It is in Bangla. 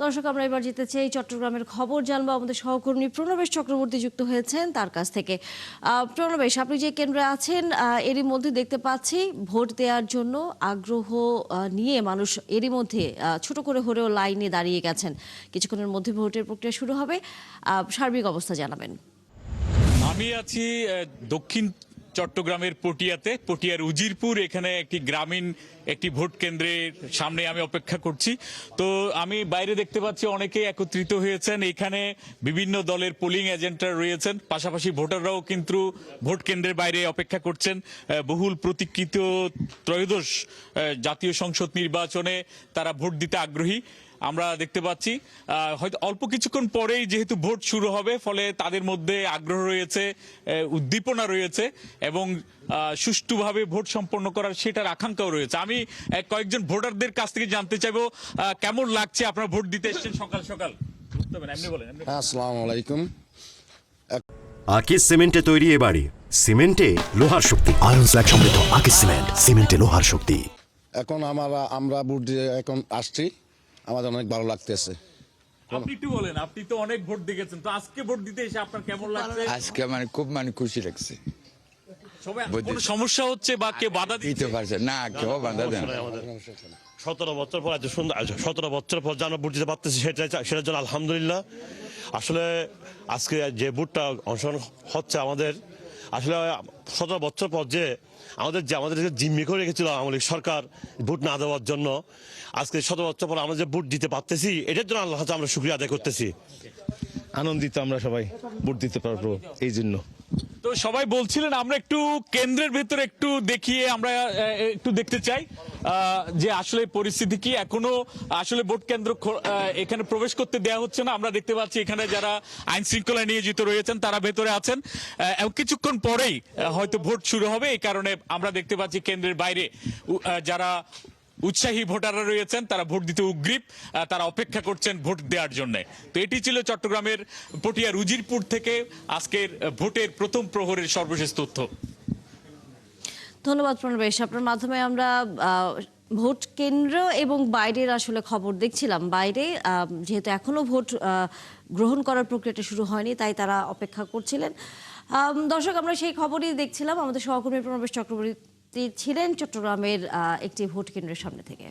দর্শক, আমরা এবার যেতে চাই চট্টগ্রামের খবর জানবো। আমাদের সহকর্মী প্রণবেশ চক্রবর্তী যুক্ত হয়েছেন তার কাছ থেকে। প্রণবেশ, আপনি যে কেন্দ্রে আছেন এরই মধ্যে দেখতে পাচ্ছি ভোট দেওয়ার জন্য আগ্রহ নিয়ে মানুষ এরই মধ্যে ছোট করে হলেও লাইনে দাঁড়িয়ে গেছেন। কিছুক্ষণের মধ্যে ভোটের প্রক্রিয়া শুরু হবে। সার্বিক অবস্থা জানাবেন। আমি আছি দক্ষিণ চট্টগ্রামের পটিয়ার উজিরপুর। এখানে একটি গ্রামীণ একটি ভোট কেন্দ্রের সামনে আমি অপেক্ষা করছি। তো আমি বাইরে দেখতে পাচ্ছি অনেকেই একত্রিত হয়েছেন। এখানে বিভিন্ন দলের পোলিং এজেন্টরা রয়েছেন, পাশাপাশি ভোটাররাও কিন্তু ভোট কেন্দ্রের বাইরে অপেক্ষা করছেন। বহুল প্রতীক্ষিত ত্রয়োদশ জাতীয় সংসদ নির্বাচনে তারা ভোট দিতে আগ্রহী আমরা দেখতে পাচ্ছি। হয়তো অল্প কিছুক্ষণ পরেই যেহেতু ভোট শুরু হবে, ফলে তাদের মধ্যে আগ্রহ রয়েছে, উদ্দীপনা রয়েছে এবং সুষ্ঠুভাবে ভোট সম্পন্ন করার সেটার আকাঙ্ক্ষাও রয়েছে। আমি কয়েকজন ভোটারদের কাছ থেকে জানতে চাইবো কেমন লাগছে আপনারা ভোট দিতে এসেছেন সকাল সকাল। আসসালামু আলাইকুম। আকিস সিমেন্টে তৈরি এ বাড়ি, সিমেন্টে লোহার শক্তি। আয়রন স্ল্যাগ সমৃদ্ধ আকিস সিমেন্ট, সিমেন্টে লোহার শক্তি। এখন আমরা ভোট দিয়ে এখন আসছি, আমাদের অনেক ভালো লাগতেছে। আপনি একটু বলেন, আপনি তো অনেক ভোট দিয়েছেন, তো আজকে ভোট দিতে এসে আপনার কেমন লাগছে? আজকে খুব খুশি লাগছে। কোনো সমস্যা হচ্ছে বা কেউ বাধা দিতে পারছে না? কেউ বাধা দেন। 17 বছর পর এত সুন্দর, 17 বছর পর যেন ভোট দিতে পারতেছি সেটার জন্য আলহামদুলিল্লাহ। আসলে আজকে যে ভোটটা অংশগ্রহণ হচ্ছে আমাদের, আসলে 17 বছর পর যে আমাদের জিম্মি করে রেখেছিল আওয়ামী লীগ সরকার ভোট না দেওয়ার জন্য, আজকে 17 বছর পর আমরা যে ভোট দিতে পারতেছি এটার জন্য আল্লাহ আমরা শুকরিয়া আদায় করতেছি। আনন্দিত আমরা সবাই ভোট দিতে পারবো এই জন্য। তো সবাই বলছিলেন আমরা একটু কেন্দ্রের ভেতরে একটু দেখিয়ে আমরা একটু দেখতে চাই যে আসলে পরিস্থিতি কি। এখনো আসলে ভোট কেন্দ্র এখানে প্রবেশ করতে দেওয়া হচ্ছে না। আমরা দেখতে পাচ্ছি এখানে যারা আইন শৃঙ্খলা নিয়োজিত রয়েছেন তারা ভেতরে আছেন। কিছুক্ষণ পরেই হয়তো ভোট শুরু হবে। এই কারণে আমরা দেখতে পাচ্ছি কেন্দ্রের বাইরে যারা উৎসাহী ভোটাররা রয়েছেন তারা ভোট দিতে উদ্গ্রীব, তারা অপেক্ষা করছেন ভোট দেওয়ার জন্য। তো এটি ছিল চট্টগ্রামের পটিয়ার উজিরপুর থেকে আজকের ভোটের প্রথম প্রহরের সর্বশেষ তথ্য। ধন্যবাদ প্রণবেশ। আপনার মাধ্যমে আমরা ভোট কেন্দ্র এবং বাইরের আসলে খবর দেখছিলাম। বাইরে যেহেতু এখনো ভোট গ্রহণ করার প্রক্রিয়াটা শুরু হয়নি, তাই তারা অপেক্ষা করছিলেন। দর্শক, আমরা সেই খবরই দেখছিলাম। আমাদের সহকর্মী প্রণবেশ চক্রবর্তী ছিলেন চট্টগ্রামের একটি ভোট কেন্দ্রের সামনে থেকে।